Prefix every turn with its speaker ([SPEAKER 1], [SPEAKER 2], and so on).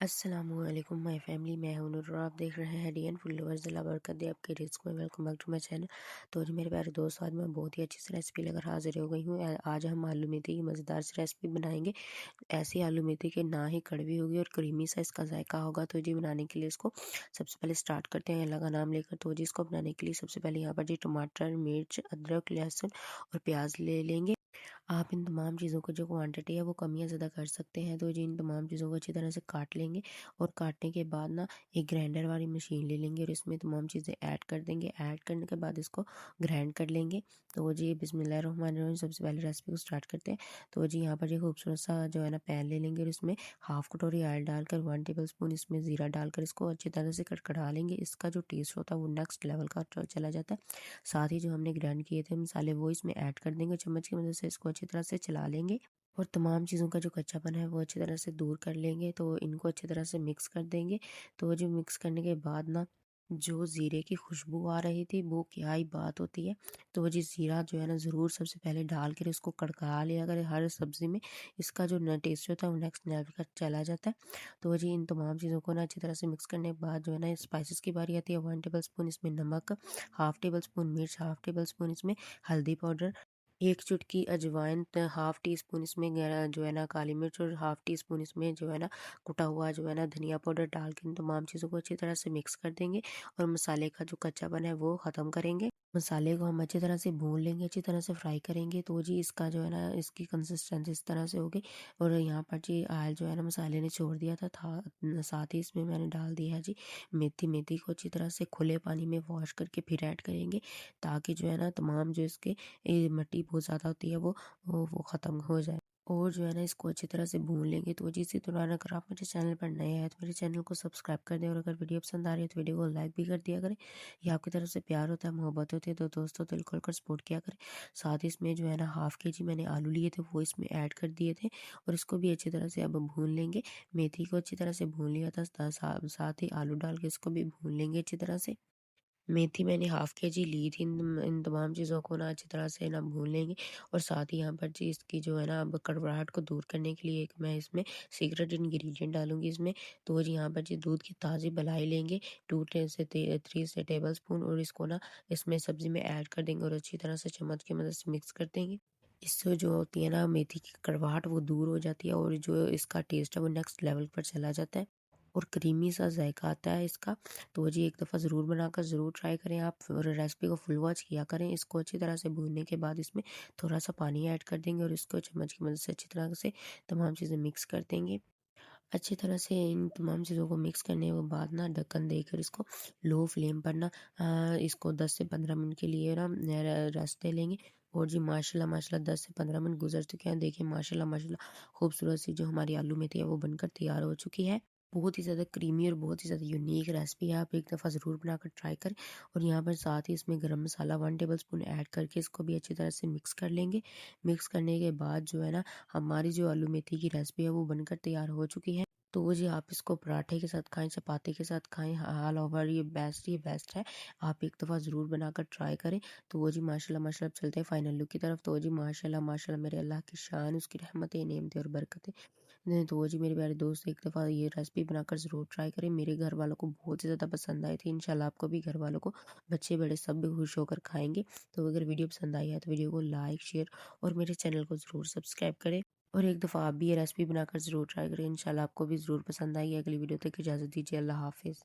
[SPEAKER 1] अस्सलामुअलैकुम my family, मैं हूं नूर और आप देख रहे हैं डीएन फूड लवर्स। अल्लाह बरकत दे आपके रिस्क में। Welcome back to my channel. तो जी मेरे प्यारे दोस्त, आज मैं बहुत ही अच्छी सी रेसिपी लेकर हाजिर हो गई हूँ। आज हम आलू मेथी की मज़ेदार सी रेसिपी बनाएंगे। ऐसी आलू मेथी के ना ही कड़वी होगी और क्रीमी सा इसका जायका होगा। तो जी बनाने के लिए इसको सबसे पहले स्टार्ट करते हैं अल्लाह का नाम लेकर। तो जी इसको बनाने के लिए सबसे पहले यहाँ पर जी टमाटर, मिर्च, अदरक, लहसुन और प्याज ले लेंगे। आप इन तमाम चीज़ों को जो क्वांटिटी है वो कम या ज़्यादा कर सकते हैं। तो जी इन तमाम चीज़ों को अच्छी तरह से काट लेंगे और काटने के बाद ना एक ग्राइंडर वाली मशीन ले लेंगे और इसमें तमाम चीज़ें ऐड कर देंगे। ऐड करने के बाद इसको ग्राइंड कर लेंगे। तो जी बिस्मिल्लाहिर्रहमानिर्रहीम, सबसे पहले रेसिपी को स्टार्ट करते हैं। तो जी यहाँ पर जो खूबसूरत सा जो है ना पैन ले लेंगे और इसमें हाफ कटोरी ऑयल डालकर 1 टेबल स्पून इसमें ज़ीरा डालकर इसको अच्छी तरह से कड़कड़ा लेंगे। इसका जो टेस्ट होता है वो नेक्स्ट लेवल का चला जाता है। साथ ही जो हमने ग्राइंड किए थे मसाले वो इसमें ऐड कर देंगे। चम्मच की मदद से इसको अच्छी तरह से चला लेंगे और तमाम चीज़ों का जो कच्चापन है वो अच्छी तरह से दूर कर लेंगे। तो इनको अच्छी तरह से मिक्स कर देंगे। तो जो मिक्स करने के बाद ना जो ज़ीरे की खुशबू आ रही थी वो क्या ही बात होती है। तो जी ज़ीरा जो है ना ज़रूर सबसे पहले डाल कर इसको कड़का लिया करें हर सब्ज़ी में। इसका जो न टेस्ट होता है वो नेक्स्ट लेवल का चला जाता है। तो जी इन तमाम चीज़ों को ना अच्छी तरह से मिक्स करने के बाद जो है ना स्पाइसेस की बारी आती है। 1 टेबल स्पून इसमें नमक, हाफ 1 टेबल स्पून मिर्च, हाफ 1 टेबल स्पून इसमें हल्दी पाउडर, 1 चुटकी अजवाइन, हाफ टी स्पून इसमें जो है ना काली मिर्च और हाफ टी स्पून इसमें जो है ना कुटा हुआ जो है ना धनिया पाउडर डाल के इन तमाम चीज़ों को अच्छी तरह से मिक्स कर देंगे और मसाले का जो कच्चापन है वो ख़त्म करेंगे। मसाले को हम अच्छी तरह से भून लेंगे, अच्छी तरह से फ्राई करेंगे। तो जी इसका जो है ना इसकी कंसिस्टेंसी इस तरह से होगी। और यहाँ पर जी ऑयल जो है ना मसाले ने छोड़ दिया था साथ ही इसमें मैंने डाल दिया है जी मेथी। मेथी को अच्छी तरह से खुले पानी में वॉश करके फिर ऐड करेंगे ताकि जो है ना तमाम जो इसके मिट्टी बहुत ज़्यादा होती है वो ख़त्म हो जाए। और जो है ना इसको अच्छी तरह से भून लेंगे। तो जी इसी दौरान अगर आप मेरे चैनल पर नए हैं तो मेरे चैनल को सब्सक्राइब कर दें और अगर वीडियो पसंद आ रही है तो वीडियो को लाइक भी कर दिया करें। ये आपकी तरफ से प्यार होता है, मोहब्बत होती है। तो दोस्तों दिल खोल कर सपोर्ट किया करें। साथ ही इसमें जो है ना हाफ केजी मैंने आलू लिए थे वो इसमें ऐड कर दिए थे और इसको भी अच्छी तरह से अब भून लेंगे। मेथी को अच्छी तरह से भून लिया था, साथ ही आलू डाल के इसको भी भून लेंगे अच्छी तरह से। मेथी मैंने हाफ केजी ली थी। इन तमाम चीज़ों को ना अच्छी तरह से ना भून लेंगे और साथ ही यहाँ पर जी इसकी जो है ना अब कड़वाहट को दूर करने के लिए एक मैं इसमें सीक्रेट इंग्रेडिएंट डालूंगी इसमें। तो जी यहाँ पर जी दूध की ताज़ी मलाई लेंगे 2 से 3 टेबल स्पून और इसको ना इसमें सब्जी में ऐड कर देंगे और अच्छी तरह से चम्मच की मदद से मिक्स कर देंगे। इससे जो होती है ना मेथी की कड़वाहट वो दूर हो जाती है और जो इसका टेस्ट है वो नेक्स्ट लेवल पर चला जाता है और क्रीमी सा जायका आता है इसका। तो जी एक दफ़ा ज़रूर बनाकर ज़रूर ट्राई करें आप और रेसिपी को फुल वॉच किया करें। इसको अच्छी तरह से भूनने के बाद इसमें थोड़ा सा पानी ऐड कर देंगे और इसको चम्मच की मदद से अच्छी तरह से तमाम चीज़ें मिक्स कर देंगे। अच्छी तरह से इन तमाम चीज़ों को मिक्स करने के बाद ना ढक्कन देकर इसको लो फ्लेम पर ना इसको 10 से 15 मिनट के लिए ना रेस्ट दे लेंगे। और जी माशाल्लाह माशाल्लाह 10 से 15 मिनट गुजर चुके हैं। देखिए माशाल्लाह माशाल्लाह खूबसूरत सी जो हमारी आलू मेथी है वो बनकर तैयार हो चुकी है। बहुत ही ज़्यादा क्रीमी और बहुत ही ज़्यादा यूनिक रेसिपी है। आप एक दफ़ा ज़रूर बनाकर ट्राई करें। और यहाँ पर साथ ही इसमें गरम मसाला 1 टेबल स्पून ऐड करके इसको भी अच्छी तरह से मिक्स कर लेंगे। मिक्स करने के बाद जो है ना हमारी जो आलू मेथी की रेसिपी है वो बनकर तैयार हो चुकी है। तो वो जी आप इसको पराठे के साथ खाएं, चपाती के साथ खाएं, ऑल ओवर ये बेस्ट है। आप एक दफ़ा ज़रूर बनाकर ट्राई करें। तो वो जी माशाल्लाह माशाल्लाह चलते हैं फाइनल लुक की तरफ। तो वो जी माशाल्लाह माशाल्लाह मेरे अल्लाह की शान, उसकी रहमतें, नेमतें और बरकतें। नहीं तो वो जी मेरे प्यारे दोस्त एक दफ़ा ये रेसिपी बनाकर ज़रूर ट्राई करें। मेरे घर वालों को बहुत ही ज़्यादा पसंद आई थी। इंशाल्लाह आपको भी घर वालों को, बच्चे बड़े सब भी खुश होकर खाएंगे। तो अगर वीडियो पसंद आई है तो वीडियो को लाइक शेयर और मेरे चैनल को ज़रूर सब्सक्राइब करें। और एक दफ़ा आप भी ये रेसिपी बनाकर ज़रूर ट्राई करें। इंशाल्लाह आपको भी ज़रूर पसंद आएगी। अगली वीडियो तक इजाज़त दीजिए। अल्लाह हाफ़िज़।